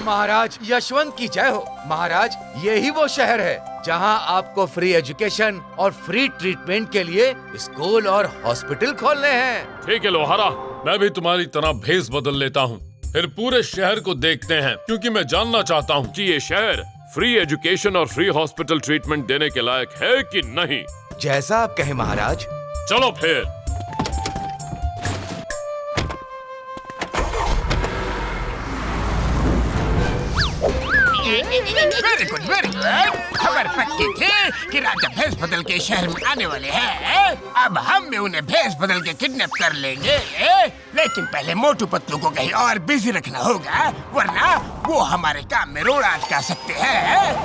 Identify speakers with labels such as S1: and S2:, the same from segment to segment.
S1: महाराज यशवंत की जय हो। महाराज यही वो शहर है जहां आपको फ्री एजुकेशन और फ्री ट्रीटमेंट के लिए स्कूल और हॉस्पिटल खोलने हैं।
S2: ठीक है लोहारा, मैं भी तुम्हारी तरह भेष बदल लेता हूँ, फिर पूरे शहर को देखते हैं, क्योंकि मैं जानना चाहता हूँ कि ये शहर फ्री एजुकेशन और फ्री हॉस्पिटल ट्रीटमेंट देने के लायक है कि नहीं।
S1: जैसा आप कहें महाराज।
S2: चलो फिर।
S3: Very good very good. खबर पक्की थी कि राजा भेष बदल के शहर में आने वाले हैं। अब हम भी उन्हें भेष बदल के किडनैप कर लेंगे, लेकिन पहले मोटू पतलू को कहीं और बिजी रखना होगा, वरना वो हमारे काम में रोड़ा अटका सकते हैं।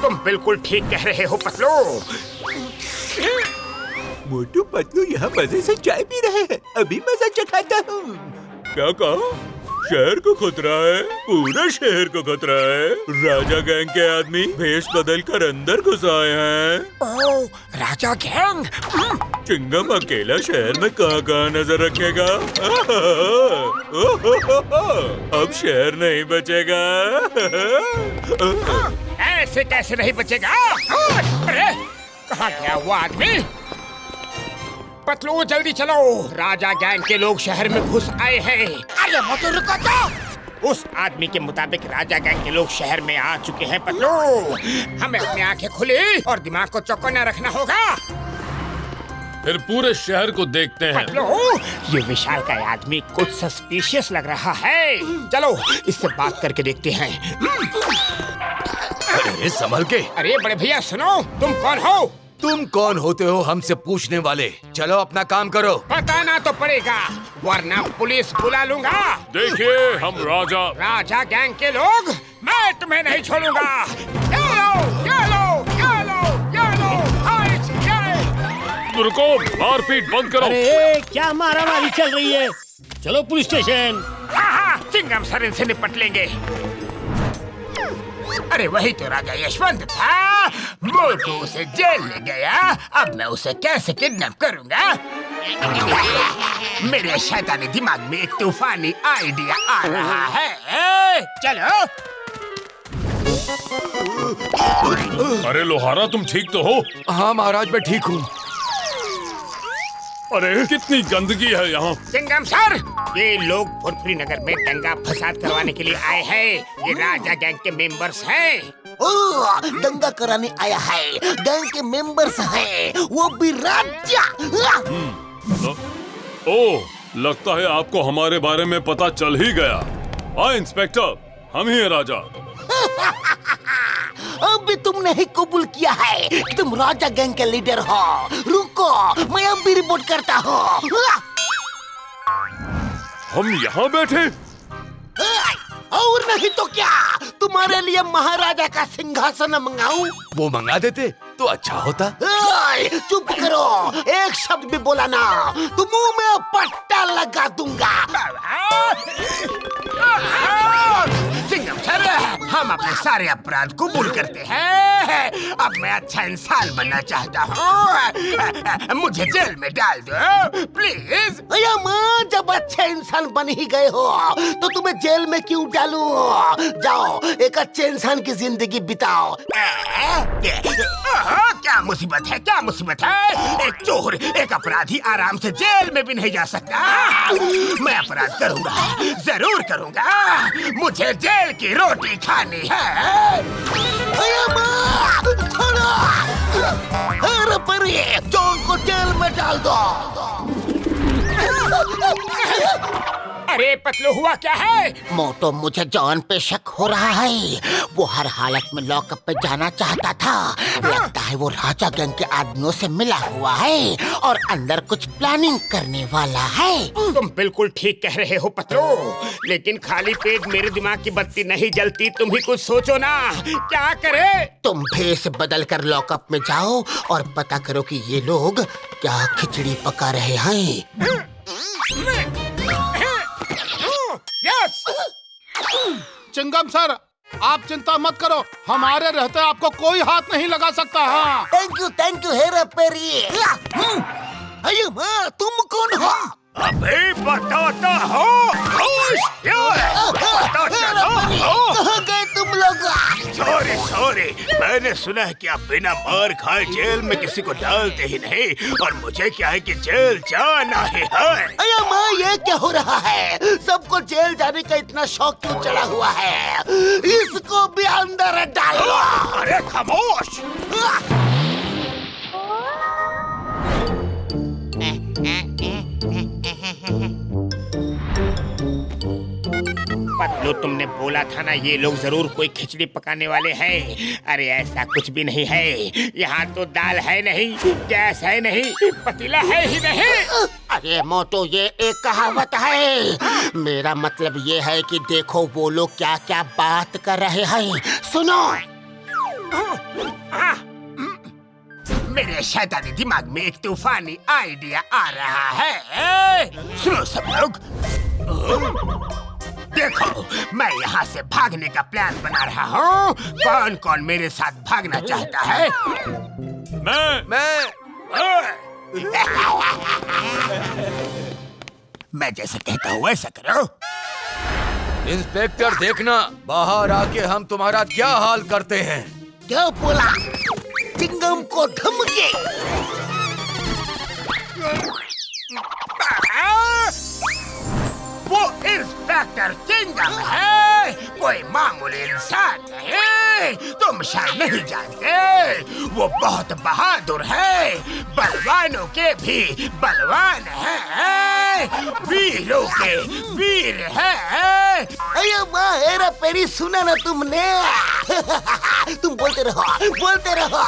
S3: तुम बिल्कुल ठीक कह रहे हो पतलू।
S4: मोटू पतलू यहाँ मजे से चाय पी रहे हैं, अभी मजा चखाता हूँ। क्या कहा? शहर को खतरा है, पूरे शहर को खतरा है। राजा गैंग के आदमी भेष बदल कर अंदर घुस आए हैं।
S3: ओह, राजा गैंग।
S4: चिंगम अकेला शहर में कहाँ नजर रखेगा? अब शहर नहीं बचेगा।
S3: ऐसे कैसे नहीं बचेगा? अरे कहाँ गया वो आदमी? पतलू जल्दी चलो, राजा गैंग के लोग शहर में घुस आए हैं। अरे मोटू रुको तो। उस आदमी के मुताबिक राजा गैंग के लोग शहर में आ चुके हैं पतलू। हमें अपनी आंखें खुली और दिमाग को चौकन्ना रखना होगा।
S2: फिर पूरे शहर को देखते हैं।
S3: पतलू, ये विशाल का आदमी कुछ सस्पिशियस लग रहा है। चलो इससे बात करके देखते हैं।
S1: अरे संभल के।
S3: अरे बड़े भैया सुनो, तुम कौन हो?
S1: तुम कौन होते हो हमसे पूछने वाले? चलो अपना काम करो।
S3: बताना तो पड़ेगा, वरना पुलिस बुला लूंगा।
S2: देखिए हम
S3: राजा गैंग के लोग, मैं तुम्हें नहीं छोड़ूंगा। ये लो, ये लो, ये लो, ये लो, ये।
S2: रुको, मारपीट बंद करो।
S5: अरे क्या मारामारी चल रही है? चलो पुलिस स्टेशन।
S3: हाँ, चिंगम सर इनसे निपट लेंगे। अरे वही तो राजा यशवंत था। मोटू उसे जेल ले गया, अब मैं उसे कैसे किडनैप करूंगा? मेरे शैतानी दिमाग में एक तूफानी आइडिया आ रहा है। चलो।
S2: अरे लोहारा, तुम ठीक तो हो?
S1: हाँ महाराज, मैं ठीक हूँ।
S2: अरे कितनी गंदगी है यहाँ।
S3: चिंगम सर, ये लोग फुरफुरी नगर में दंगा फसाद करवाने के लिए आए हैं। ये राजा गैंग के मेंबर्स हैं।
S6: ओह, दंगा कराने आया है, गैंग के मेंबर्स हैं, वो भी राजा।
S2: ओह, लगता है आपको हमारे बारे में पता चल ही गया। हाँ इंस्पेक्टर, हम ही हैं राजा।
S6: अब भी तुमने ही कबूल किया है कि तुम राजा गैंग के लीडर हो। रुको, मैं अब भी रिपोर्ट करता हूँ।
S2: हम यहाँ बैठे?
S6: और नहीं तो क्या, तुम्हारे लिए महाराजा का सिंहासन मंगाऊं?
S1: वो मंगा देते तो अच्छा होता।
S6: चुप करो, एक शब्द भी बोला ना तो मुंह में पट्टा लगा दूंगा।
S3: चिंगम सर, हम अपने सारे अपराध कबूल करते हैं। अब मैं अच्छा इंसान बनना चाहता हूँ। मुझे जेल में डाल दो प्लीज।
S6: अया माँ, जब अच्छे इंसान बन ही गए हो तो तुम्हें जेल में क्यों डालूं? जाओ एक अच्छे इंसान की जिंदगी बिताओ।
S3: क्या मुसीबत है, क्या मुसीबत है? एक चोर, एक अपराधी आराम से जेल में भी नहीं जा सकता। मैं अपराध करूंगा, जरूर करूंगा। मुझे जेल की रोटी खानी है।
S6: अया माँ, छोड़ो। अरे परी, चोर को जेल में डाल दो।
S3: अरे पतलू, हुआ क्या है?
S6: मोटो, मुझे जॉन पे शक हो रहा है। वो हर हालत में लॉकअप पे जाना चाहता था। लगता है वो राजा गैंग के आदमियों से मिला हुआ है और अंदर कुछ प्लानिंग करने वाला है।
S3: तुम बिल्कुल ठीक कह रहे हो पतलू, लेकिन खाली पेट मेरे दिमाग की बत्ती नहीं जलती। तुम ही कुछ सोचो ना, क्या करे?
S6: तुम भेष बदल कर लॉकअप में जाओ और पता करो कि ये लोग क्या खिचड़ी पका रहे हैं।
S3: यस।
S7: चिंगम सर, आप चिंता मत करो, हमारे रहते आपको कोई हाथ नहीं लगा सकता। हाँ,
S6: थैंक यू हेरा पेरी। अयो माँ, तुम कौन हो?
S3: अभी बताता हूँ। पता चला।
S6: कहाँ गए तुम लोग?
S3: सॉरी, मैंने सुना है कि आप बिना मार खाए जेल में किसी को डालते ही नहीं, और मुझे क्या है कि जेल जाना ही है।
S6: अरे माँ, ये क्या हो रहा है? सबको जेल जाने का इतना शौक क्यों चढ़ा हुआ है? इसको भी अंदर डालो।
S3: अरे खामोश। पतलू, तुमने बोला था ना ये लोग जरूर कोई खिचड़ी पकाने वाले हैं। अरे ऐसा कुछ भी नहीं है। यहाँ तो दाल है नहीं, गैस है नहीं, पतीला है ही नहीं।
S6: अरे मोटू, ये एक कहावत है। मेरा मतलब ये है कि देखो वो लोग क्या क्या बात कर रहे हैं। सुनो।
S3: मेरे शैतानी दिमाग में एक तूफानी आइडिया आ रहा है। सुनो सब लोग, देखो मैं यहाँ से भागने का प्लान बना रहा हूँ। कौन कौन मेरे साथ भागना चाहता है? मैं जैसे कहता हूँ वैसा करो।
S1: इंस्पेक्टर, देखना बाहर आके हम तुम्हारा क्या हाल करते हैं।
S6: क्या बोला? चिंगम को धमकी?
S3: वो इंस्पेक्टर चिंगम है, कोई मामूली इंसान नहीं। तुम शायद नहीं जानते, वो बहुत बहादुर है, बलवानों के भी बलवान है, वीरों के वीर है।
S6: अरे माँ, हेरा पेरी सुना ना तुमने? तुम बोलते रहो।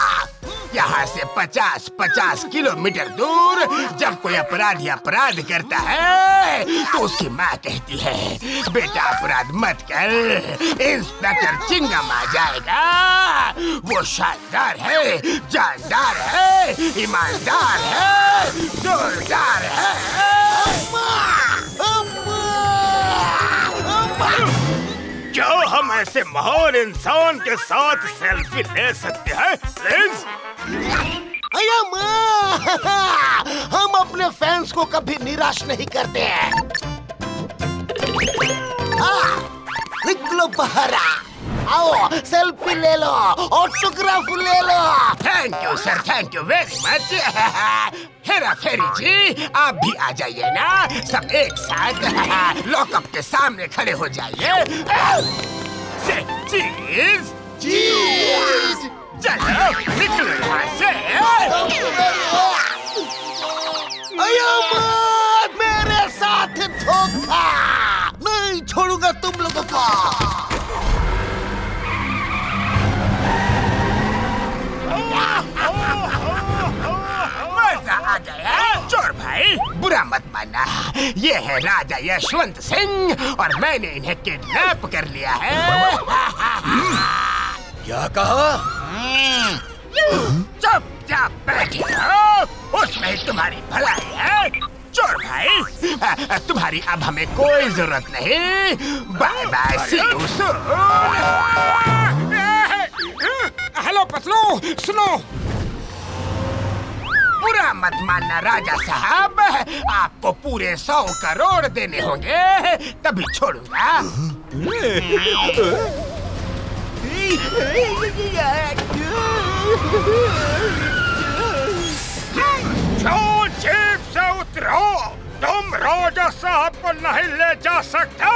S3: यहाँ से 50-50 किलोमीटर दूर जब कोई अपराधी अपराध करता है तो उसकी माँ कहती है, बेटा अपराध मत कर, इंस्पेक्टर चिंगम आ जाएगा। वो शानदार है, जानदार है, ईमानदार है, जोरदार है। क्या हम ऐसे महान इंसान के साथ सेल्फी ले सकते हैं प्लीज?
S6: अरे माँ, हम अपने फैंस को कभी निराश नहीं करते हैं। निकलो बाहर, आओ सेल्फी ले लो, ऑटोग्राफ ले लो।
S3: Thank you sir, thank you very much. Hera Pheri ji, आप भी आ जाइए ना, सब एक साथ लॉकअप के सामने खड़े हो जाइए। चीज चलो निकलो यहाँ से।
S6: मेरे साथ धोखा, नहीं छोड़ूंगा तुम लोगों को।
S3: मजा आ गया। चोर भाई, बुरा मत मानना, ये है राजा यशवंत सिंह और मैंने इन्हें किडनैप कर लिया है।
S1: क्या कहा?
S3: चुपचाप बैठे हो, उसमें ही तुम्हारी भलाई है। चोर भाई, तुम्हारी अब हमें कोई जरूरत नहीं। Bye bye, see you soon. Hello Patlu, सुनो, बुरा मत मानना राजा साहब, आपको पूरे 100 करोड़ देने होंगे तभी छोड़ूंगा। जो जीप से उतरो, तुम राजा साहब को नहीं ले जा सकता।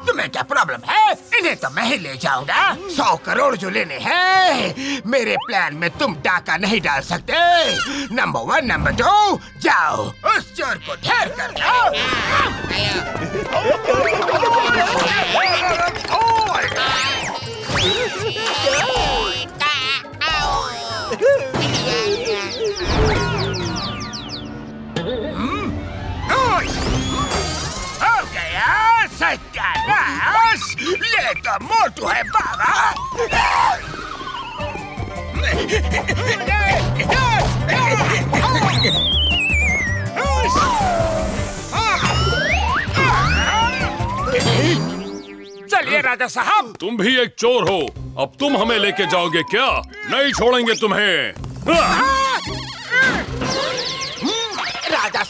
S3: तुम्हें क्या प्रॉब्लम है? इन्हें तो मैं ही ले जाऊंगा। 100 करोड़ जो लेने हैं, मेरे प्लान में तुम डाका नहीं डाल सकते। नंबर 1, नंबर 2, जाओ उस चोर को ढेर कर दो। हो गया सत्यानाश, ये तो मोटू है बाबा। चलिए राजा साहब।
S2: तुम भी एक चोर हो, अब तुम हमें लेके जाओगे क्या? नहीं छोड़ेंगे तुम्हें।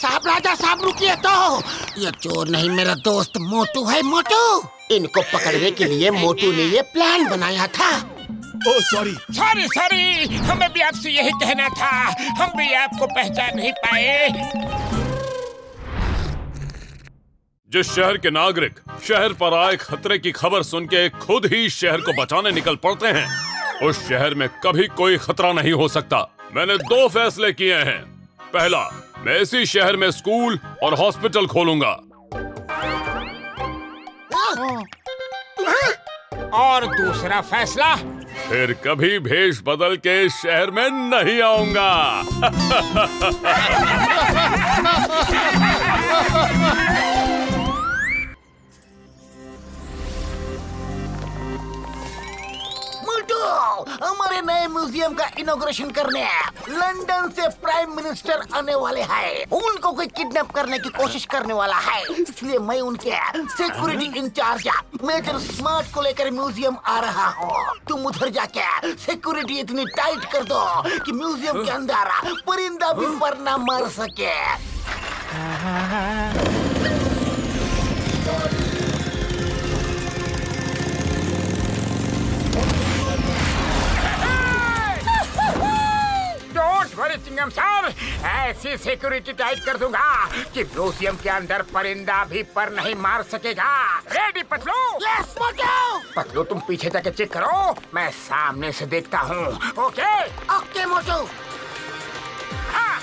S6: राजा साहब रुकिए तो। ये चोर नहीं मेरा दोस्त मोटू है। मोटू, इनको पकड़ने के लिए मोटू ने ये प्लान बनाया था।
S1: Oh sorry.
S3: सॉरी, हमें भी आपसे यही कहना था। हम भी आपको पहचान नहीं पाए।
S2: जिस शहर के नागरिक शहर पर आए खतरे की खबर सुन के खुद ही शहर को बचाने निकल पड़ते हैं, उस शहर में कभी कोई खतरा नहीं हो सकता। मैंने 2 फैसले किए हैं। पहला, मैं इसी शहर में स्कूल और हॉस्पिटल खोलूंगा।
S3: और दूसरा फैसला,
S2: फिर कभी भेष बदल के शहर में नहीं आऊंगा।
S6: मोटू, हमारे नए म्यूजियम का इनॉग्रेशन करने लंदन से प्राइम मिनिस्टर आने वाले हैं। उनको कोई किडनैप करने की कोशिश करने वाला है, इसलिए मैं उनके सिक्योरिटी इंचार्ज मेजर स्मार्ट को लेकर म्यूजियम आ रहा हूँ। तुम उधर जाके सिक्योरिटी इतनी टाइट कर दो कि म्यूजियम के अंदर परिंदा भी पर ना मार सके।
S3: चिंगम सर, ऐसी सिक्योरिटी टाइट कर दूंगा कि म्यूजियम के अंदर परिंदा भी पर नहीं मार सकेगा। रेडी पतलू?
S6: यस मोटू।
S3: पतलू तुम पीछे जाके चेक करो, मैं सामने से देखता हूँ। ओके
S6: ओके मोटू।
S3: हाँ।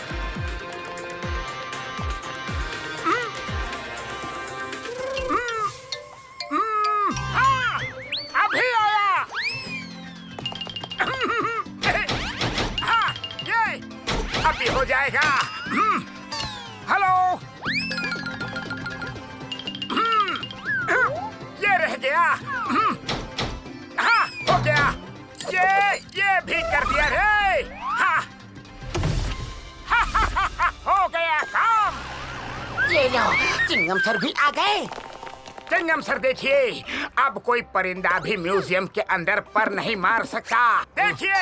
S3: हाँ, अभी आया। अभी हो जाएगा। हेलो। ये रह गया। हाँ, हो गया। ये भी कर दिया रे। हाँ। हो गया काम।
S6: ये लो, चिंगम सर भी आ गए।
S3: चिंगम सर देखिए, अब कोई परिंदा भी म्यूजियम के अंदर पर नहीं मार सकता। देखिए।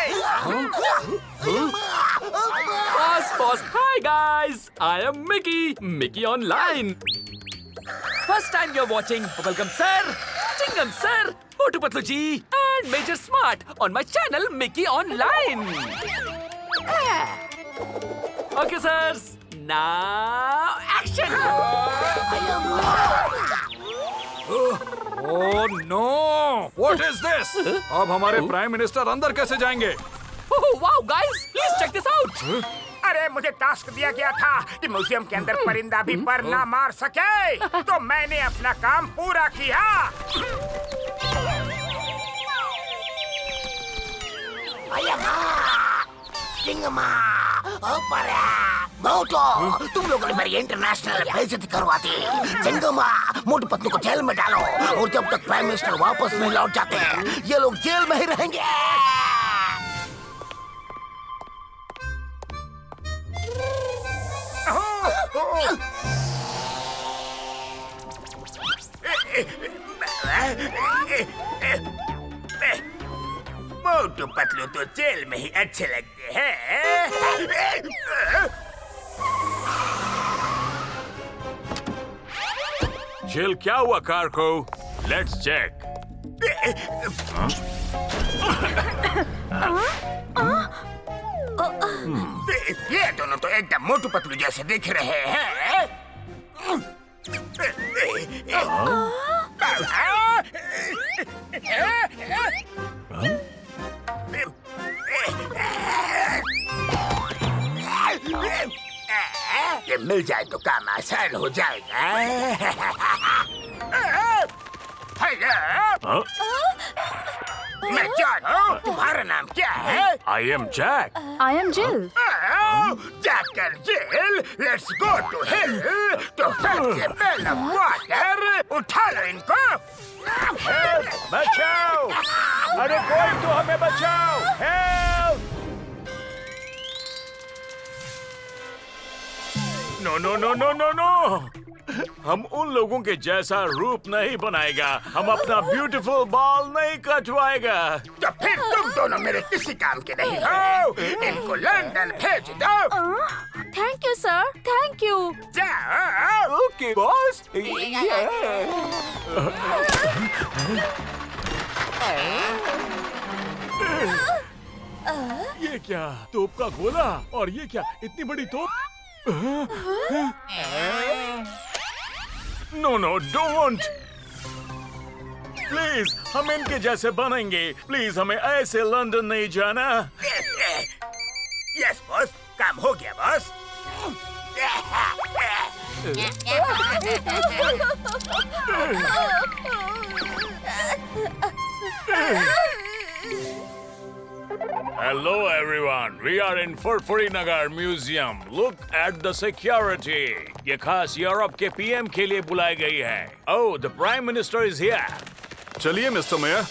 S8: Boss, hi guys! I am Mickey Online. First time you're watching, welcome sir, Chingam sir, Motu Patlu ji, and Major Smart on my channel Mickey Online. Okay sirs, now action!
S9: Oh no! What is this? अब हमारे prime minister अंदर कैसे जाएंगे?
S8: Oh wow guys, please check this out!
S3: अरे मुझे task दिया गया था कि म्यूजियम के अंदर परिंदा भी पर ना मार सके, तो मैंने अपना काम पूरा किया।
S6: मोटू, तुम लोगों ने मेरी इंटरनेशनल बेइज्जती करवा दी। चिंगमा, मोटू पतलू को जेल में डालो, और जब तक प्राइम मिनिस्टर वापस नहीं लौट जाते, ये लोग जेल में ही रहेंगे।
S3: मोटू पतलू तो जेल में ही अच्छे लगते हैं।
S9: जेल क्या हुआ कार को? Let's check.
S3: ये दोनों तो एकदम मोटू पतलू जैसे दिख रहे हैं। ये मिल जाए तो काम आसान हो जाएगा। हेलो, मैं जॉन हूँ। तुम्हारा नाम क्या है?
S9: I am Jack.
S10: I am Jill.
S3: Jack and Jill, let's go to hill to fetch a pail of water. उठा लो इनको।
S9: बचाओ! अरे कोई तो हमें बचाओ! Help! No no no no no no! हम उन लोगों के जैसा रूप नहीं बनाएगा। हम अपना ब्यूटीफुल बाल नहीं कटवाएगा।
S3: तो फिर तुम दोनों मेरे किसी काम के नहीं हो। इनको लंदन भेज दो।
S10: Thank you sir, thank you.
S9: Okay boss. ये क्या तोप का गोला? और ये क्या इतनी बड़ी तोप? नो नो डोंट, प्लीज हम इनके जैसे बनेंगे। प्लीज हमें ऐसे लंदन नहीं जाना।
S3: यस बॉस, काम हो गया boss.
S9: Hello everyone, we are in Furfuri Nagar Museum. Look at the security. ये खास यूरोप के पीएम के लिए बुलाई गई है। Oh, the Prime Minister is here.
S11: चलिए मिस्टर मेयर,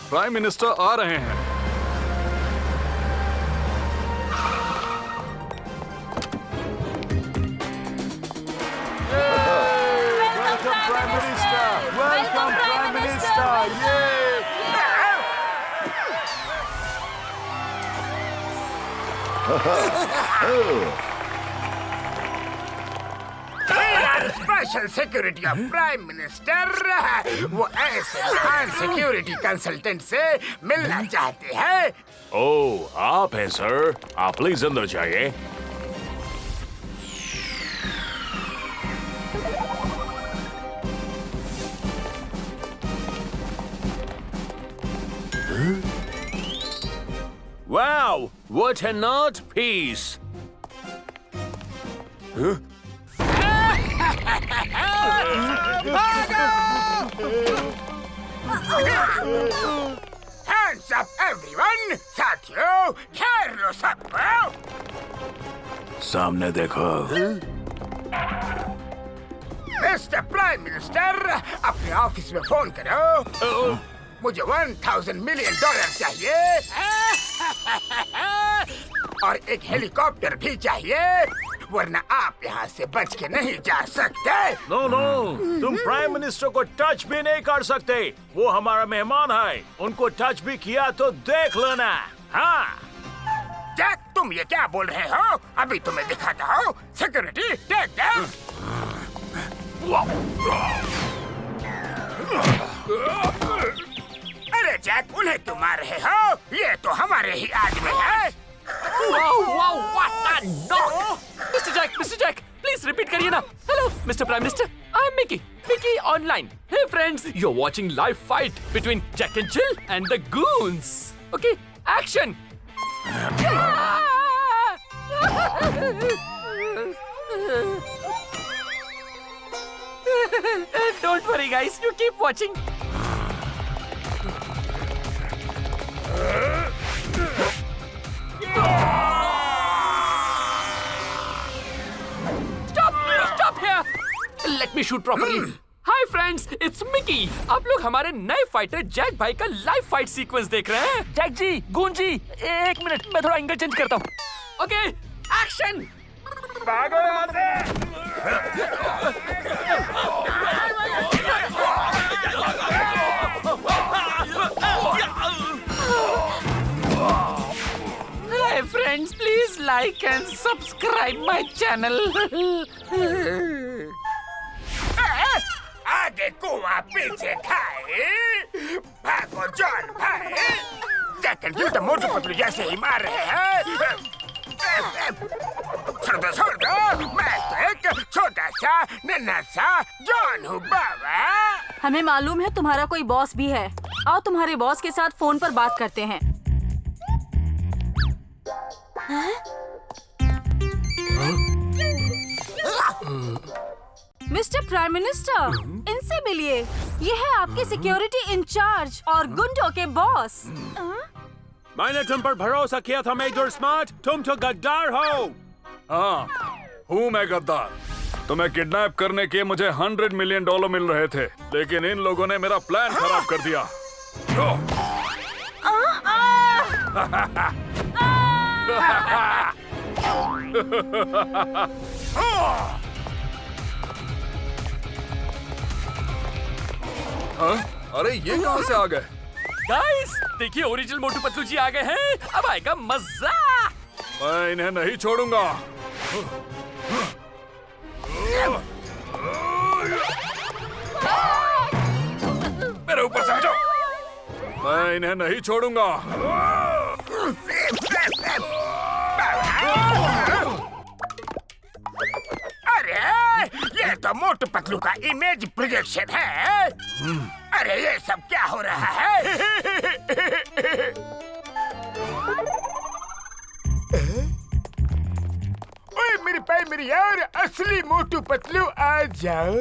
S11: प्राइम मिनिस्टर आ रहे हैं।
S9: Welcome Prime Minister. Welcome Prime Minister.
S3: Special security of prime minister. वो ऐसे महान सिक्योरिटी कंसल्टेंट से मिलना चाहते हैं।
S9: ओह, आप हैं सर। आप प्लीज अंदर जाइए।
S2: Wow, what an art piece!
S3: Hands up everyone! साथियों, घेर लो सबको।
S9: सामने देखो।
S3: मिस्टर प्राइम मिनिस्टर, अपने ऑफिस में फोन करो। मुझे $1,000 मिलियन चाहिए और एक हेलीकॉप्टर भी चाहिए, वरना आप यहाँ से बच के नहीं जा सकते।
S9: नो नो, तुम प्राइम मिनिस्टर को टच भी नहीं कर सकते। वो हमारा मेहमान है। उनको टच भी किया तो देख लेना। हाँ
S3: जैक, तुम ये क्या बोल रहे हो? अभी तुम्हें दिखाता हूँ। Security take them. अरे जैक, उन्हें क्यों मार रहे हो? ये तो हमारे ही आदमी है।
S8: Wow, what a knock! Mr. Jack, please repeat करिए ना। Hello, Mr. Prime Minister, I'm Mickey online. Hey friends, you're watching live fight between Jack and Jill and the goons. Okay, action! Don't worry guys, you keep watching. Stop here! Let me shoot properly. Hi friends, it's Mickey. आप लोग हमारे नए fighter Jack भाई का live fight sequence देख रहे हैं। Jack जी, गूंज जी, एक मिनट, मैं थोड़ा एंगल चेंज करता हूँ। Okay, action!
S3: भागो यहाँ से!
S8: Hi friends, please like and subscribe my channel.
S3: आगे कुआं पीछे खाए, भागो जॉन भाई। जैक एंड जिल तो मोटू पतलू जैसे ही मार रहे हैं। छोड़ दो, मैं तो एक छोटा सा नन्हा सा जॉन हूँ बाबा।
S10: हमें मालूम है तुम्हारा कोई बॉस भी है। आओ तुम्हारे बॉस के साथ फोन पर बात करते हैं। मिस्टर प्राइम मिनिस्टर, इनसे मिलिए। ये है आपके सिक्योरिटी इंचार्ज और गुंडों के बॉस।
S11: मैंने तुम पर भरोसा किया था मेजर स्मार्ट, तुम तो गद्दार हो। हाँ, हूँ मैं गद्दार। तुम्हें किडनैप करने के मुझे $100 मिलियन मिल रहे थे, लेकिन इन लोगों ने मेरा प्लान खराब कर दिया। अरे ये कहाँ से आ गए?
S8: गाइस, देखिए ओरिजिनल मोटू पतलू जी आ गए हैं। अब आएगा मजा।
S11: मैं इन्हें नहीं छोड़ूंगा। मेरे ऊपर से हटो। मैं इन्हें नहीं छोड़ूंगा।
S3: अरे ये तो मोटू पतलू का इमेज प्रोजेक्शन है। अरे ये सब क्या हो रहा है? ओए मेरे भाई मेरी यार, असली मोटू पतलू आ जाओ।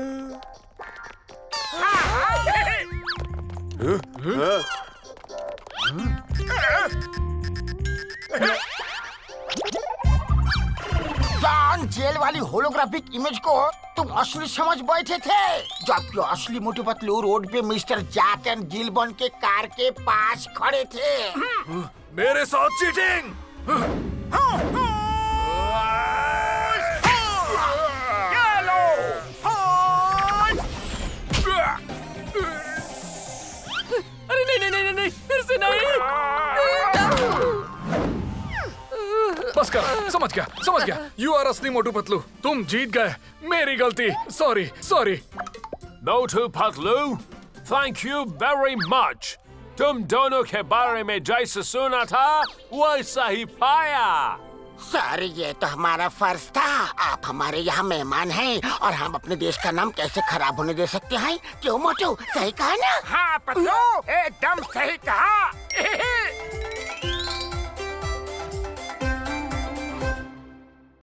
S6: जान, जेल वाली होलोग्राफिक इमेज को तुम असली समझ बैठे थे, जबकि असली मोटू पतलू रोड पे मिस्टर जैक एंड गिलबर्न के कार के पास खड़े थे।
S11: मेरे साथ चीटिंग।
S8: अरे नहीं नहीं नहीं नहीं, फिर से नहीं।
S11: बस कर, समझ गया। यू आर असली मोटू पतलू। तुम जीत गए, मेरी गलती। Sorry.
S2: Motu Patlu, thank you very much. तुम दोनों के बारे में जैसे सुना था वैसा ही पाया।
S6: सर, ये तो हमारा फर्ज था। आप हमारे यहाँ मेहमान हैं और हम अपने देश का नाम कैसे खराब होने दे सकते हैं? क्यों मोटू, सही कहा ना?
S3: हाँ पतलू, एकदम सही कहा।